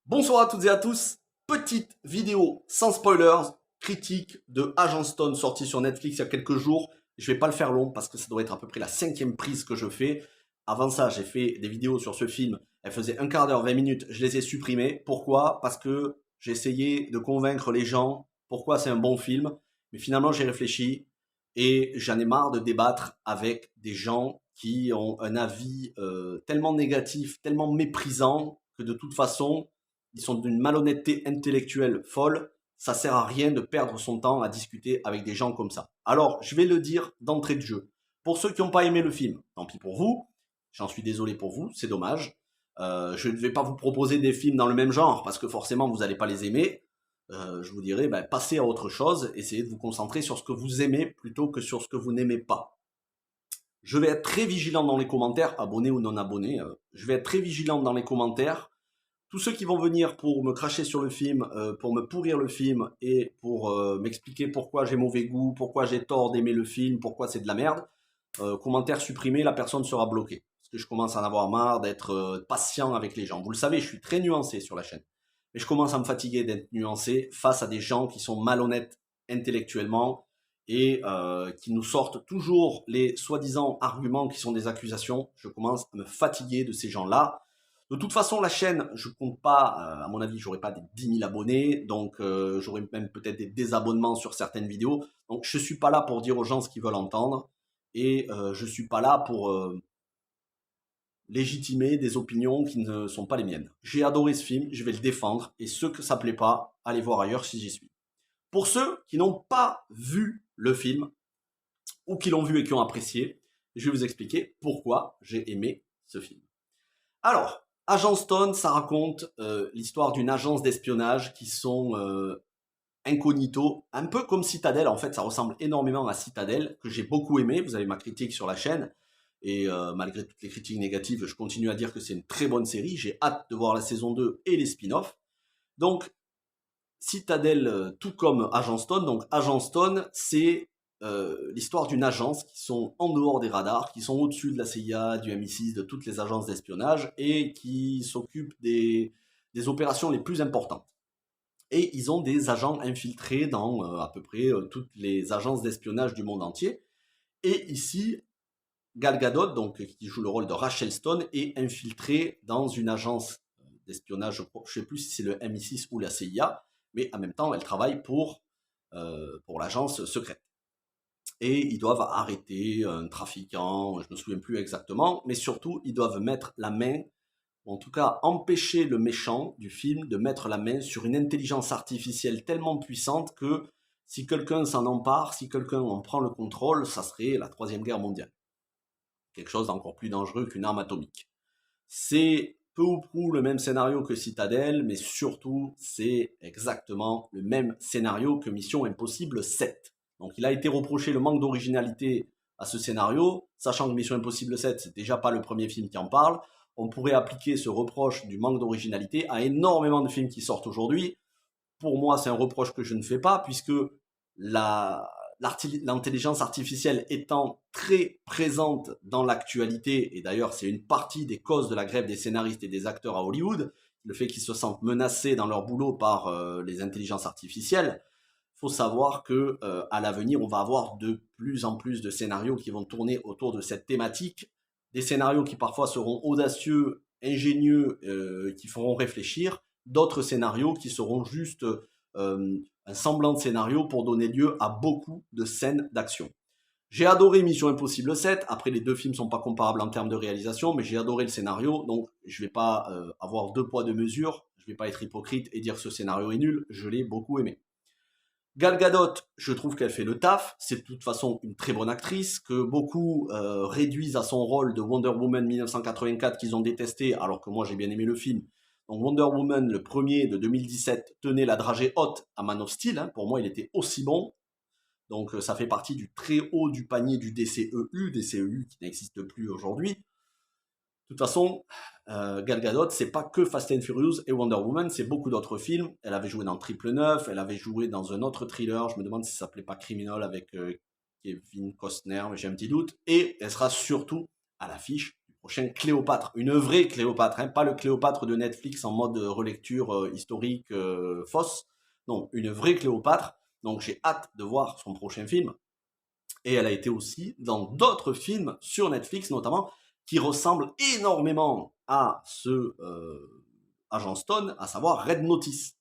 Bonsoir à toutes et à tous, petite vidéo sans spoilers, critique de Agent Stone sortie sur Netflix il y a quelques jours. Je vais pas le faire long parce que ça doit être à peu près la 5e prise que je fais. Avant ça, j'ai fait des vidéos sur ce film, elles faisaient un quart d'heure, 20 minutes, je les ai supprimées. Pourquoi? Parce que j'ai essayé de convaincre les gens pourquoi c'est un bon film, mais finalement j'ai réfléchi et j'en ai marre de débattre avec des gens qui ont un avis tellement négatif, tellement méprisant que de toute façon, ils sont d'une malhonnêteté intellectuelle folle. Ça sert à rien de perdre son temps à discuter avec des gens comme ça. Alors, je vais le dire d'entrée de jeu. Pour ceux qui n'ont pas aimé le film, tant pis pour vous. J'en suis désolé pour vous, c'est dommage. Je ne vais pas vous proposer des films dans le même genre parce que forcément vous n'allez pas les aimer. Je vous dirais, passez à autre chose, essayez de vous concentrer sur ce que vous aimez plutôt que sur ce que vous n'aimez pas. Je vais être très vigilant dans les commentaires, abonnés ou non abonnés. Je vais être très vigilant dans les commentaires. Tous ceux qui vont venir pour me cracher sur le film, pour me pourrir le film et pour m'expliquer pourquoi j'ai mauvais goût, pourquoi j'ai tort d'aimer le film, pourquoi c'est de la merde, commentaire supprimé, la personne sera bloquée. Parce que je commence à en avoir marre d'être patient avec les gens. Vous le savez, je suis très nuancé sur la chaîne. Mais je commence à me fatiguer d'être nuancé face à des gens qui sont malhonnêtes intellectuellement et qui nous sortent toujours les soi-disant arguments qui sont des accusations. Je commence à me fatiguer de ces gens-là. De toute façon, la chaîne, je compte pas, à mon avis, j'aurai pas des 10 000 abonnés, donc j'aurai même peut-être des désabonnements sur certaines vidéos. Donc je suis pas là pour dire aux gens ce qu'ils veulent entendre, et je suis pas là pour légitimer des opinions qui ne sont pas les miennes. J'ai adoré ce film, je vais le défendre, et ceux que ça plaît pas, allez voir ailleurs si j'y suis. Pour ceux qui n'ont pas vu le film, ou qui l'ont vu et qui ont apprécié, je vais vous expliquer pourquoi j'ai aimé ce film. Alors, Agent Stone, ça raconte l'histoire d'une agence d'espionnage qui sont incognito, un peu comme Citadel, en fait, ça ressemble énormément à Citadel, que j'ai beaucoup aimé, vous avez ma critique sur la chaîne, et malgré toutes les critiques négatives, je continue à dire que c'est une très bonne série, j'ai hâte de voir la saison 2 et les spin-offs. Donc, Citadel, tout comme Agent Stone, donc Agent Stone, c'est l'histoire d'une agence qui sont en dehors des radars, qui sont au-dessus de la CIA, du MI6, de toutes les agences d'espionnage et qui s'occupent des opérations les plus importantes. Et ils ont des agents infiltrés dans à peu près toutes les agences d'espionnage du monde entier. Et ici, Gal Gadot, donc, qui joue le rôle de Rachel Stone, est infiltrée dans une agence d'espionnage, je ne sais plus si c'est le MI6 ou la CIA, mais en même temps, elle travaille pour l'agence secrète. Et ils doivent arrêter un trafiquant, je ne me souviens plus exactement, mais surtout, ils doivent mettre la main, ou en tout cas empêcher le méchant du film de mettre la main sur une intelligence artificielle tellement puissante que si quelqu'un s'en empare, si quelqu'un en prend le contrôle, ça serait la Troisième Guerre mondiale. Quelque chose d'encore plus dangereux qu'une arme atomique. C'est peu ou prou le même scénario que Citadel, mais surtout, c'est exactement le même scénario que Mission Impossible 7. Donc il a été reproché le manque d'originalité à ce scénario, sachant que Mission Impossible 7, c'est déjà pas le premier film qui en parle. On pourrait appliquer ce reproche du manque d'originalité à énormément de films qui sortent aujourd'hui. Pour moi, c'est un reproche que je ne fais pas, puisque l'intelligence artificielle étant très présente dans l'actualité, et d'ailleurs c'est une partie des causes de la grève des scénaristes et des acteurs à Hollywood, le fait qu'ils se sentent menacés dans leur boulot par les intelligences artificielles, il faut savoir que à l'avenir, on va avoir de plus en plus de scénarios qui vont tourner autour de cette thématique, des scénarios qui parfois seront audacieux, ingénieux, qui feront réfléchir, d'autres scénarios qui seront juste un semblant de scénario pour donner lieu à beaucoup de scènes d'action. J'ai adoré Mission Impossible 7, après les deux films sont pas comparables en termes de réalisation, mais j'ai adoré le scénario, donc je vais pas avoir deux poids deux mesures, je vais pas être hypocrite et dire que ce scénario est nul, je l'ai beaucoup aimé. Gal Gadot, je trouve qu'elle fait le taf, c'est de toute façon une très bonne actrice, que beaucoup réduisent à son rôle de Wonder Woman 1984 qu'ils ont détesté, alors que moi j'ai bien aimé le film. Donc Wonder Woman, le premier de 2017, tenait la dragée haute à Man of Steel, hein. Pour moi il était aussi bon. Donc ça fait partie du très haut du panier du DCEU qui n'existe plus aujourd'hui. De toute façon, Gal Gadot, c'est pas que Fast and Furious et Wonder Woman, c'est beaucoup d'autres films. Elle avait joué dans Triple 9, elle avait joué dans un autre thriller, je me demande si ça s'appelait pas Criminal avec Kevin Costner, mais j'ai un petit doute. Et elle sera surtout à l'affiche du prochain Cléopâtre, une vraie Cléopâtre, hein, pas le Cléopâtre de Netflix en mode relecture historique fausse, non, une vraie Cléopâtre. Donc j'ai hâte de voir son prochain film. Et elle a été aussi dans d'autres films sur Netflix notamment, qui ressemblent énormément à ce Agent Stone, à savoir Red Notice.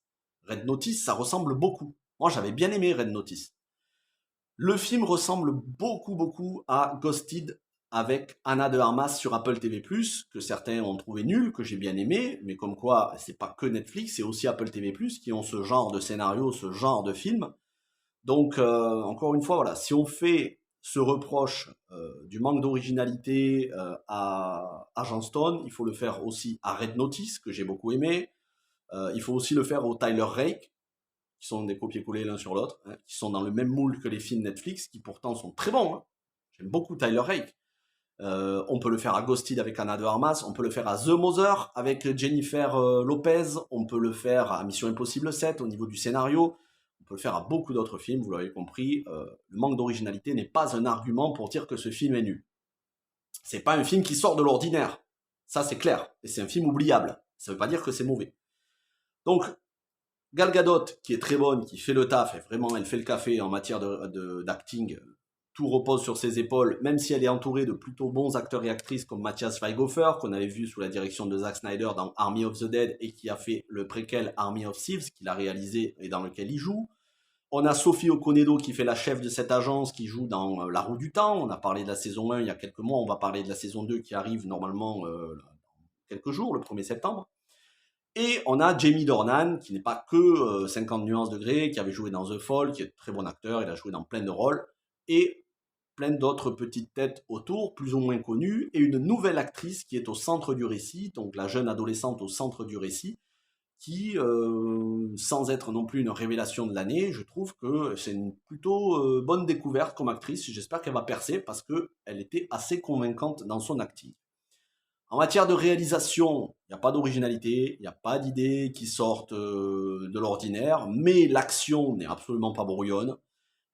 Red Notice, ça ressemble beaucoup. Moi, j'avais bien aimé Red Notice. Le film ressemble beaucoup à Ghosted avec Anna de Armas sur Apple TV+, que certains ont trouvé nul, que j'ai bien aimé, mais comme quoi, c'est pas que Netflix, c'est aussi Apple TV+, qui ont ce genre de scénario, ce genre de film. Donc, encore une fois, voilà, si on fait ce reproche du manque d'originalité à Agent Stone, il faut le faire aussi à Red Notice, que j'ai beaucoup aimé. Il faut aussi le faire au Tyler Rake, qui sont des copier-coller l'un sur l'autre, hein, qui sont dans le même moule que les films Netflix, qui pourtant sont très bons. Hein. J'aime beaucoup Tyler Rake. On peut le faire à Ghosted avec Anna de Armas, on peut le faire à The Mother avec Jennifer Lopez, on peut le faire à Mission Impossible 7 au niveau du scénario, on peut le faire à beaucoup d'autres films, vous l'avez compris, le manque d'originalité n'est pas un argument pour dire que ce film est nul. C'est pas un film qui sort de l'ordinaire, ça c'est clair, et c'est un film oubliable, ça veut pas dire que c'est mauvais. Donc, Gal Gadot, qui est très bonne, qui fait le taf, et vraiment elle fait le café en matière d'acting, tout repose sur ses épaules, même si elle est entourée de plutôt bons acteurs et actrices comme Matthias Weighofer, qu'on avait vu sous la direction de Zack Snyder dans Army of the Dead et qui a fait le préquel Army of Thieves, qu'il a réalisé et dans lequel il joue. On a Sophie Okonedo qui fait la chef de cette agence, qui joue dans La Roue du Temps. On a parlé de la saison 1 il y a quelques mois, on va parler de la saison 2 qui arrive normalement dans quelques jours, le 1er septembre. Et on a Jamie Dornan, qui n'est pas que 50 nuances de Grey, qui avait joué dans The Fall, qui est très bon acteur, il a joué dans plein de rôles. Et plein d'autres petites têtes autour, plus ou moins connues, et une nouvelle actrice qui est au centre du récit, donc la jeune adolescente au centre du récit, qui, sans être non plus une révélation de l'année, je trouve que c'est une plutôt bonne découverte comme actrice. J'espère qu'elle va percer parce qu'elle était assez convaincante dans son acting. En matière de réalisation, il n'y a pas d'originalité, il n'y a pas d'idées qui sortent de l'ordinaire, mais l'action n'est absolument pas brouillonne.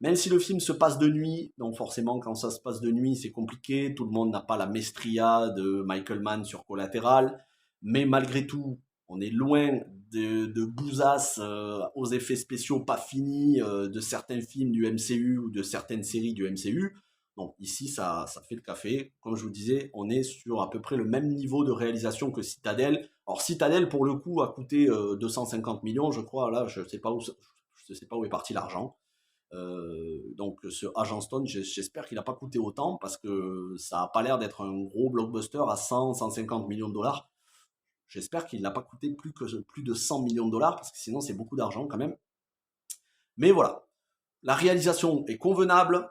Même si le film se passe de nuit, donc forcément quand ça se passe de nuit c'est compliqué, tout le monde n'a pas la maestria de Michael Mann sur Collateral, mais malgré tout, on est loin de bousasses aux effets spéciaux pas finis de certains films du MCU ou de certaines séries du MCU. Donc ici ça fait le café, comme je vous disais, on est sur à peu près le même niveau de réalisation que Citadel. Alors Citadel pour le coup a coûté 250 millions je crois, là je sais pas où est parti l'argent. Donc ce Agent Stone, j'espère qu'il n'a pas coûté autant parce que ça n'a pas l'air d'être un gros blockbuster à 100-150 millions de dollars. J'espère qu'il n'a pas coûté plus de 100 millions de dollars parce que sinon c'est beaucoup d'argent quand même. Mais voilà, la réalisation est convenable,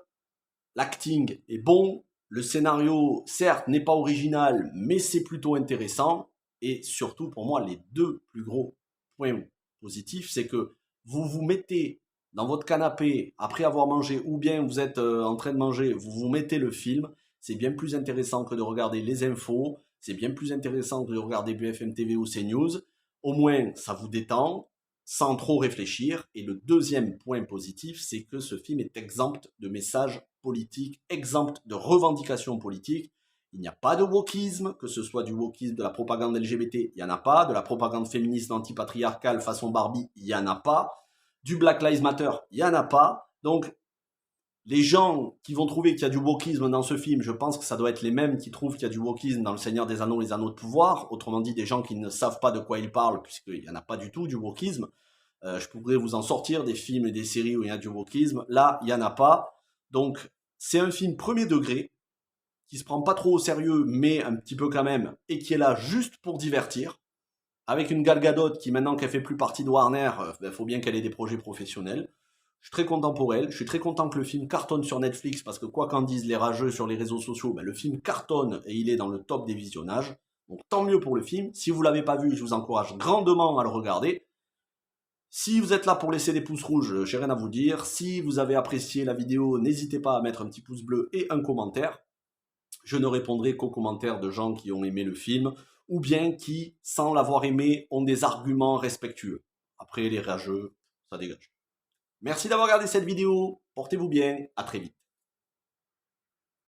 l'acting est bon, le scénario certes n'est pas original mais c'est plutôt intéressant et surtout pour moi les deux plus gros points positifs c'est que vous vous mettez dans votre canapé, après avoir mangé, ou bien vous êtes en train de manger, vous vous mettez le film, c'est bien plus intéressant que de regarder les infos, c'est bien plus intéressant que de regarder BFM TV ou CNews, au moins ça vous détend, sans trop réfléchir, et le deuxième point positif, c'est que ce film est exempt de messages politiques, exempt de revendications politiques, il n'y a pas de wokisme, que ce soit du wokisme, de la propagande LGBT, il n'y en a pas, de la propagande féministe antipatriarcale façon Barbie, il n'y en a pas, du Black Lives Matter, il n'y en a pas. Donc, les gens qui vont trouver qu'il y a du wokisme dans ce film, je pense que ça doit être les mêmes qui trouvent qu'il y a du wokisme dans Le Seigneur des Anneaux, les Anneaux de Pouvoir. Autrement dit, des gens qui ne savent pas de quoi ils parlent, puisqu'il n'y en a pas du tout du wokisme. Je pourrais vous en sortir des films et des séries où il y a du wokisme. Là, il n'y en a pas. Donc, c'est un film premier degré, qui se prend pas trop au sérieux, mais un petit peu quand même, et qui est là juste pour divertir. Avec une Gal Gadot qui, maintenant qu'elle fait plus partie de Warner, faut bien qu'elle ait des projets professionnels. Je suis très content pour elle. Je suis très content que le film cartonne sur Netflix parce que quoi qu'en disent les rageux sur les réseaux sociaux, le film cartonne et il est dans le top des visionnages. Donc tant mieux pour le film. Si vous l'avez pas vu, je vous encourage grandement à le regarder. Si vous êtes là pour laisser des pouces rouges, j'ai rien à vous dire. Si vous avez apprécié la vidéo, n'hésitez pas à mettre un petit pouce bleu et un commentaire. Je ne répondrai qu'aux commentaires de gens qui ont aimé le film ou bien qui, sans l'avoir aimé, ont des arguments respectueux. Après, les rageux, ça dégage. Merci d'avoir regardé cette vidéo, portez-vous bien, à très vite.